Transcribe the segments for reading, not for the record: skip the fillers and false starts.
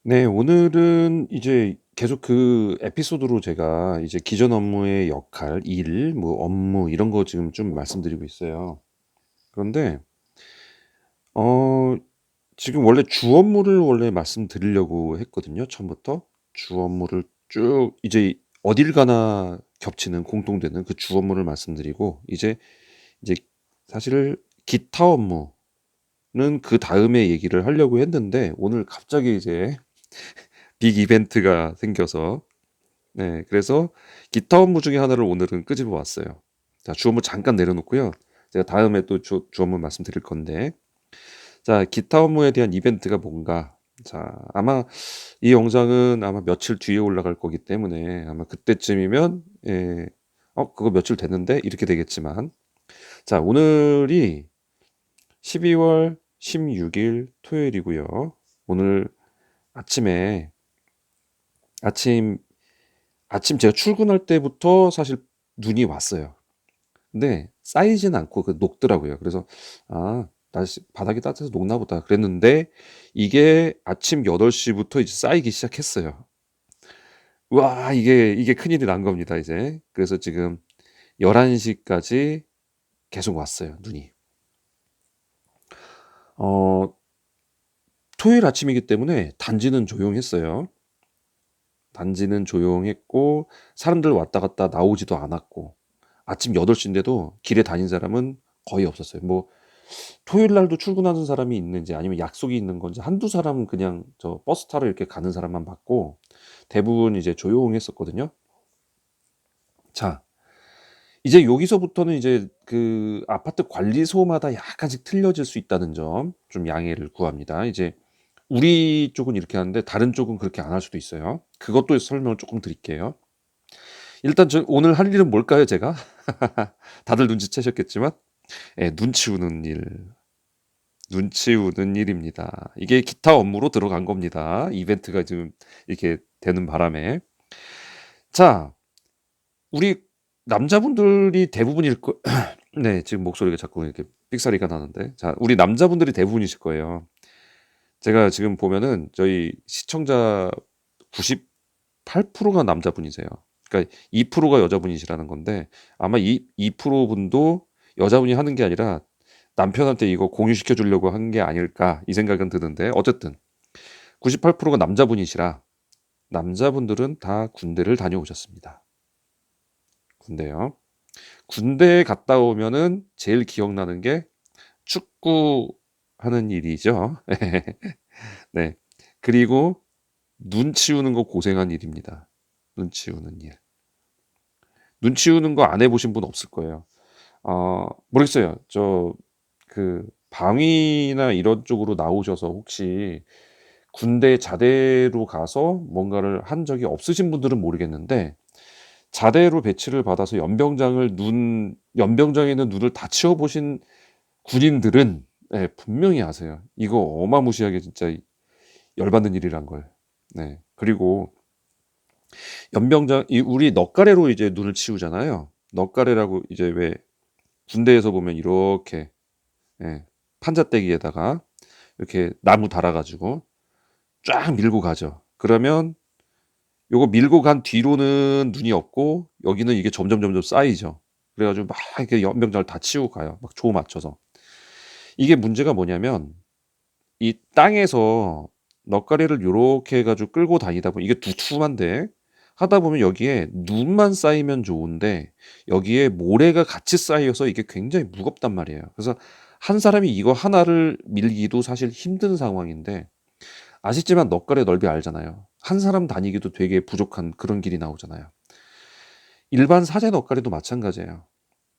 네, 오늘은 이제 계속 그 에피소드로 제가 이제 기존 업무의 역할, 일, 뭐 업무 이런 거 지금 좀 말씀드리고 있어요. 그런데 어 지금 원래 주 업무를 원래 말씀드리려고 했거든요, 처음부터. 주 업무를 쭉 이제 어딜 가나 겹치는 공통되는 그 주 업무를 말씀드리고 이제 사실 기타 업무는 그다음에 얘기를 하려고 했는데 오늘 갑자기 이제 빅 이벤트가 생겨서 네. 그래서 기타 업무 중에 하나를 오늘은 끄집어 왔어요. 자, 주 업무 잠깐 내려놓고요. 제가 다음에 또 주 업무 말씀드릴 건데. 자, 기타 업무에 대한 이벤트가 뭔가. 자, 아마 이 영상은 아마 며칠 뒤에 올라갈 거기 때문에 아마 그때쯤이면 예, 그거 며칠 됐는데 이렇게 되겠지만 자, 오늘이 12월 16일 토요일이고요. 오늘 아침에 아침 아침 제가 출근할 때부터 사실 눈이 왔어요. 근데 쌓이진 않고 그 녹더라고요. 그래서 '아 날씨 바닥이 따뜻해서 녹나 보다.' 그랬는데 이게 아침 8시 부터 이제 쌓이기 시작했어요. 와, 이게 큰일이 난 겁니다 이제. 그래서 지금 11시 까지 계속 왔어요 눈이. 어 토요일 아침이기 때문에 단지는 조용했어요. 단지는 조용했고 사람들 왔다 갔다 나오지도 않았고 아침 8시 인데도 길에 다닌 사람은 거의 없었어요. 뭐 토요일 날도 출근하는 사람이 있는지 아니면 약속이 있는 건지 한두 사람은 그냥 저 버스 타러 이렇게 가는 사람만 봤고 대부분 이제 조용했었거든요. 자, 이제 여기서부터는 이제 그 아파트 관리소마다 약간씩 틀려질 수 있다는 점 좀 양해를 구합니다. 이제 우리 쪽은 이렇게 하는데 다른 쪽은 그렇게 안 할 수도 있어요. 그것도 설명을 조금 드릴게요. 일단 저 오늘 할 일은 뭘까요, 제가? 다들 눈치채셨겠지만 눈치 우는 일. 눈치 우는 일입니다. 이게 기타 업무로 들어간 겁니다. 이벤트가 지금 이렇게 되는 바람에. 자, 우리 남자분들이 대부분일 거 네, 지금 목소리가 자꾸 이렇게 삑사리가 나는데. 자, 우리 남자분들이 대부분이실 거예요. 제가 지금 보면은 저희 시청자 98%가 남자분이세요. 그러니까 2%가 여자분이시라는 건데 아마 이 2% 분도 여자분이 하는 게 아니라 남편한테 이거 공유시켜 주려고 한 게 아닐까 이 생각은 드는데 어쨌든 98%가 남자분이시라 남자분들은 다 군대를 다녀오셨습니다. 군대요. 군대에 갔다 오면은 제일 기억나는 게 축구하는 일이죠. 네. 그리고 눈 치우는 거 고생한 일입니다. 눈 치우는 일. 눈 치우는 거 안 해 보신 분 없을 거예요. 모르겠어요. 그 방위나 이런 쪽으로 나오셔서 혹시 군대 자대로 가서 뭔가를 한 적이 없으신 분들은 모르겠는데 자대로 배치를 받아서 연병장에 있는 눈을 다 치워 보신 군인들은 예, 분명히 아세요. 이거 어마무시하게 진짜 열받는 일이란 걸. 네. 그리고 연병장 이 우리 넉가래로 이제 눈을 치우잖아요. 넉가래라고 이제 왜 군대에서 보면 이렇게 예, 판자떼기에다가 이렇게 나무 달아 가지고 쫙 밀고 가죠. 그러면 요거 밀고 간 뒤로는 눈이 없고 여기는 이게 점점점점 쌓이죠. 그래 가지고 막 이렇게 연병장을 다 치우고 가요, 막 조 맞춰서. 이게 문제가 뭐냐면 이 땅에서 넋가리를 요렇게 해 가지고 끌고 다니다 보면 이게 두툼한데 하다 보면 여기에 눈만 쌓이면 좋은데 여기에 모래가 같이 쌓여서 이게 굉장히 무겁단 말이에요. 그래서 한 사람이 이거 하나를 밀기도 사실 힘든 상황인데 아시지만 넋가리의 넓이 알잖아요. 한 사람 다니기도 되게 부족한 그런 길이 나오잖아요. 일반 사제 넋가리도 마찬가지예요.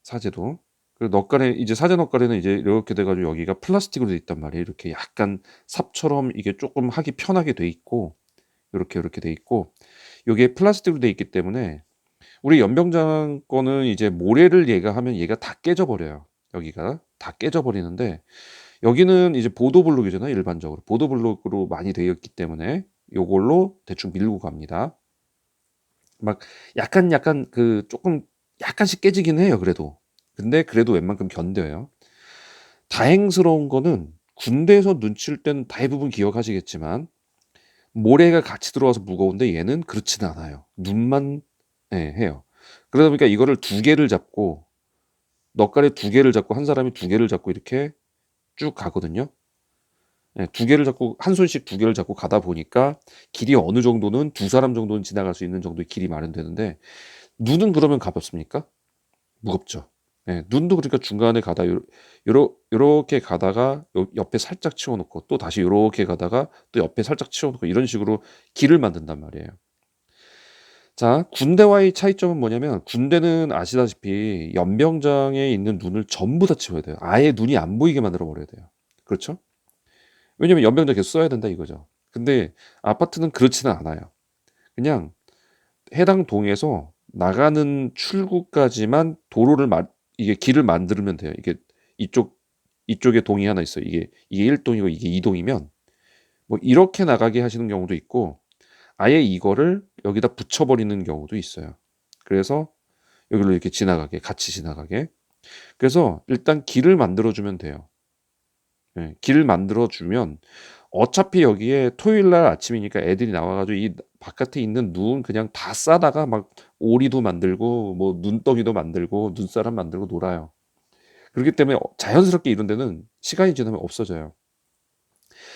사제도. 그 넋가리 이제 사제 넋가리는 이제 이렇게 돼 가지고 여기가 플라스틱으로 돼 있단 말이에요. 이렇게 약간 삽처럼 이게 쪼끔 하기 편하게 돼 있고 요렇게 돼 있고 요게 플라스틱으로 돼 있기 때문에 우리 연병장 거는 이제 모래를 얘가 하면 얘가 다 깨져 버려요. 여기가 다 깨져 버리는데 여기는 이제 보도블록이잖아요, 일반적으로. 보도블록으로 많이 되어 있기 때문에 요걸로 대충 밀고 갑니다. 막 약간 그 쪼끔 약간씩 깨지긴 해요, 그래도. 근데 그래도 웬만큼 견뎌요. 다행스러운 거는 군대에서 눈 칠 때는 대부분 기억하시겠지만 모래가 같이 들어와서 무거운데 얘는 그렇지는 않아요. 눈만 해요. 그러다 보니까 이거를 두 개를 잡고 넉갈에 두 개를 잡고 한 사람이 두 개를 잡고 이렇게 쭉 가거든요. 두 개를 잡고 한 손씩 두 개를 잡고 가다 보니까 길이 어느 정도는 두 사람 정도는 지나갈 수 있는 정도의 길이 마련되는데 눈은 그러면 가볍습니까? 무겁죠. 눈도 그러니까 중간에 가다 요렇게 가다가 옆에 살짝 치워 놓고 또 다시 요렇게 가다가 또 옆에 살짝 치워 놓고 이런 식으로 길을 만든단 말이에요. 자, 군대와의 차이점은 뭐냐면 군대는 아시다시피 연병장에 있는 눈을 전부 다 치워야 돼요. 아예 눈이 안 보이게 만들어 버려야 돼요. 그렇죠? 왜냐면 연병장 계속 써야 된다 이거죠. 근데 아파트는 그렇지는 않아요. 그냥 해당 동에서 나가는 출구까지만 이게 길을 만들면 돼요. 이게 이쪽에 동이 하나 있어요. 이게 1동이고 이게 2동이면 뭐 이렇게 나가게 하시는 경우도 있고 아예 이거를 여기다 붙여버리는 경우도 있어요. 그래서 여기로 이렇게 지나가게 같이 지나가게. 그래서 일단 길을 만들어주면 돼요. 길을 만들어주면 어차피 여기에 토요일 날 아침이니까 애들이 나와가지고 이 바깥에 있는 눈 그냥 다 싸다가 막 오리도 만들고 뭐 눈덩이도 만들고 눈사람 만들고 놀아요. 그렇기 때문에 자연스럽게 이런 데는 시간이 지나면 없어져요.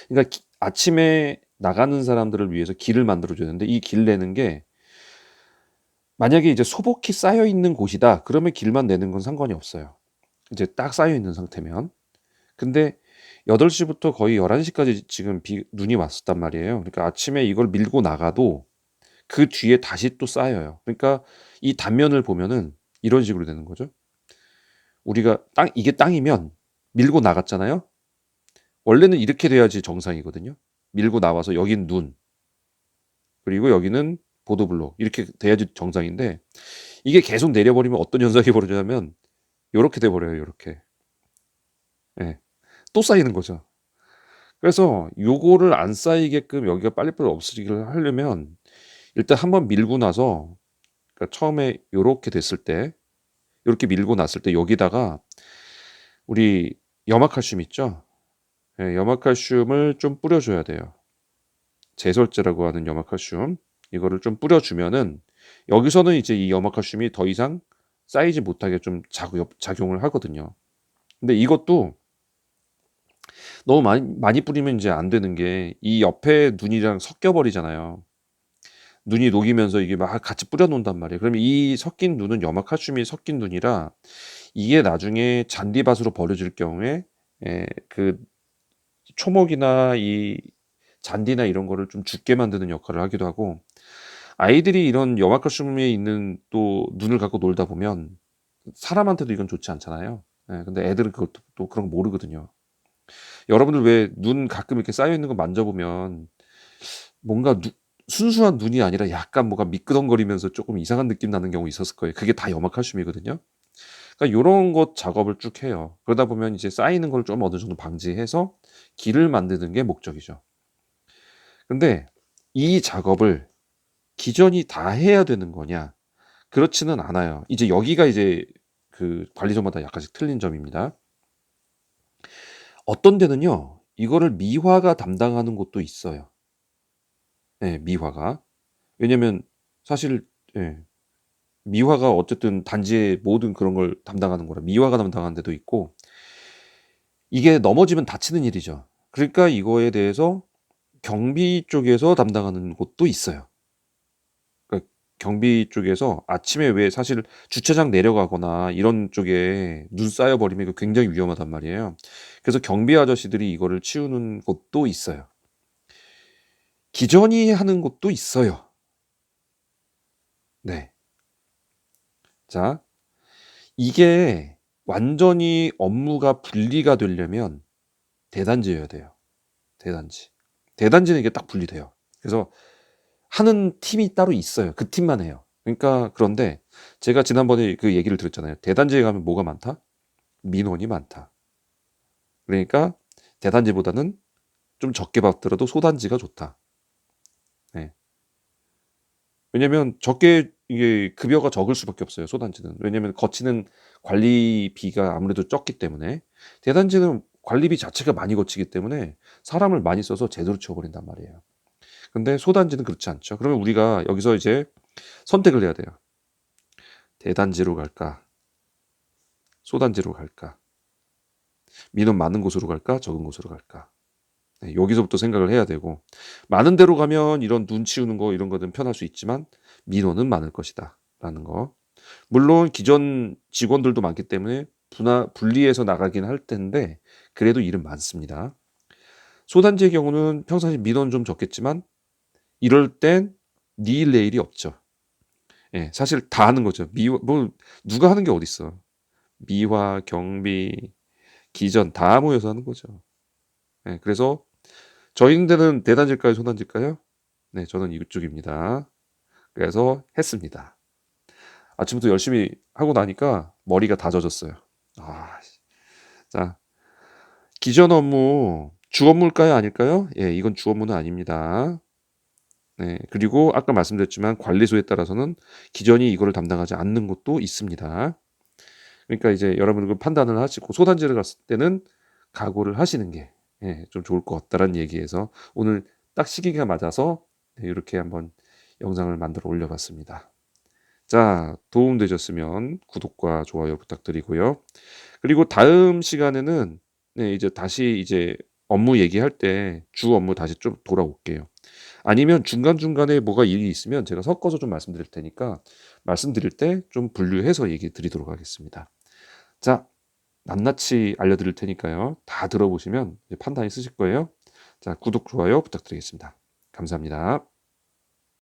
그러니까 아침에 나가는 사람들을 위해서 길을 만들어줘야 되는데 이 길 내는 게 만약에 이제 소복히 쌓여 있는 곳이다. 그러면 길만 내는 건 상관이 없어요. 이제 딱 쌓여 있는 상태면. 근데 8시부터 거의 11시까지 지금 눈이 왔었단 말이에요. 그러니까 아침에 이걸 밀고 나가도 그 뒤에 다시 또 쌓여요. 그러니까 이 단면을 보면은 이런 식으로 되는 거죠. 우리가 이게 땅이면 밀고 나갔잖아요. 원래는 이렇게 돼야지 정상이거든요. 밀고 나와서 여긴 눈, 그리고 여기는 보도블록 이렇게 돼야지 정상인데 이게 계속 내려버리면 어떤 현상이 벌어지냐면 요렇게 돼버려요. 요렇게. 예. 또 쌓이는 거죠. 그래서 요거를 안 쌓이게끔 여기가 빨리빨리 없어지기를 하려면 일단 한번 밀고 나서 그러니까 처음에 요렇게 됐을 때 요렇게 밀고 났을 때 여기다가 우리 염화칼슘 있죠? 염화칼슘을 좀 뿌려줘야 돼요. 제설제라고 하는 염화칼슘 이거를 좀 뿌려주면은 여기서는 이제 이 염화칼슘이 더 이상 쌓이지 못하게 좀 작용을 하거든요. 근데 이것도 너무 많이 뿌리면 이제 안 되는 게 이 옆에 눈이랑 섞여 버리잖아요. 눈이 녹이면서 이게 막 같이 뿌려 놓는단 말이에요. 그러면 이 섞인 눈은 염화칼슘이 섞인 눈이라 이게 나중에 잔디밭으로 버려질 경우에 그 초목이나 이 잔디나 이런 거를 좀 죽게 만드는 역할을 하기도 하고 아이들이 이런 염화칼슘에 있는 또 눈을 갖고 놀다 보면 사람한테도 이건 좋지 않잖아요. 근데 애들은 그것도 또 그런 거 모르거든요. 여러분들 왜 눈 가끔 이렇게 쌓여 있는 거 만져보면 뭔가 순수한 눈이 아니라 약간 뭐가 미끄덩거리면서 조금 이상한 느낌 나는 경우 있었을 거예요. 그게 다 염화칼슘이거든요. 그러니까 요런 것 작업을 쭉 해요. 그러다 보면 이제 쌓이는 걸 좀 어느 정도 방지해서 길을 만드는 게 목적이죠. 근데 이 작업을 기전이 다 해야 되는 거냐? 그렇지는 않아요. 이제 여기가 이제 그 관리자마다 약간씩 틀린 점입니다. 어떤 데는요. 이거를 미화가 담당하는 곳도 있어요. 미화가. 왜냐면 사실 미화가 어쨌든 단지의 모든 그런 걸 담당하는 거라 미화가 담당하는 데도 있고 이게 넘어지면 다치는 일이죠. 그러니까 이거에 대해서 경비 쪽에서 담당하는 곳도 있어요. 그러니까 경비 쪽에서 아침에 왜 사실 주차장 내려가거나 이런 쪽에 눈 쌓여 버리면 이거 굉장히 위험하단 말이에요. 그래서 경비 아저씨들이 이거를 치우는 곳도 있어요. 기전이 하는 곳도 있어요. 네. 자, 이게 완전히 업무가 분리가 되려면 대단지여야 돼요. 대단지. 대단지는 이게 딱 분리돼요. 그래서 하는 팀이 따로 있어요. 그 팀만 해요. 그러니까 그런데 제가 지난번에 그 얘기를 드렸잖아요. 대단지에 가면 뭐가 많다? 민원이 많다. 그러니까 대단지보다는 좀 적게 받더라도 소단지가 좋다. 네. 왜냐면 적게 이게 급여가 적을 수밖에 없어요. 소단지는. 왜냐면 거치는 관리비가 아무래도 적기 때문에 대단지는 관리비 자체가 많이 거치기 때문에 사람을 많이 써서 제대로 치워버린단 말이에요. 근데 소단지는 그렇지 않죠. 그러면 우리가 여기서 이제 선택을 해야 돼요. 대단지로 갈까? 소단지로 갈까? 민원 많은 곳으로 갈까? 적은 곳으로 갈까? 네, 여기서부터 생각을 해야 되고, 많은 데로 가면 이런 눈 치우는 거 이런 거는 편할 수 있지만 민원은 많을 것이다 라는 거. 물론 기존 직원들도 많기 때문에 분리해서 나가긴 할 텐데 그래도 일은 많습니다. 소단지의 경우는 평상시 민원 좀 적겠지만 이럴 땐 니일 내일이 없죠. 예, 사실 다 하는 거죠. 뭐 누가 하는 게 어딨어. 미화, 경비, 기전 다 모여서 하는 거죠. 예, 그래서 저희들은 대단지일까요, 소단지일까요? 네, 저는 이쪽입니다. 그래서 했습니다. 아침부터 열심히 하고 나니까 머리가 다 젖었어요. 아, 자, 기존 업무 주 업무일까요, 아닐까요? 예, 이건 주 업무는 아닙니다. 네, 그리고 아까 말씀드렸지만 관리소에 따라서는 기존이 이거를 담당하지 않는 곳도 있습니다. 그러니까 이제 여러분은 판단을 하시고 소단지를 갔을 때는 각오를 하시는 게 좀 좋을 것 같다라는 얘기에서 오늘 딱 시기가 맞아서 이렇게 한번 영상을 만들어 올려봤습니다. 자, 도움 되셨으면 구독과 좋아요 부탁드리고요. 그리고 다음 시간에는 이제 다시 이제 업무 얘기할 때 주 업무 다시 좀 돌아올게요. 아니면 중간중간에 뭐가 일이 있으면 제가 섞어서 좀 말씀드릴 테니까 말씀드릴 때 좀 분류해서 얘기 드리도록 하겠습니다. 자, 낱낱이 알려드릴 테니까요. 다 들어보시면 판단이 쓰실 거예요. 자, 구독, 좋아요 부탁드리겠습니다. 감사합니다.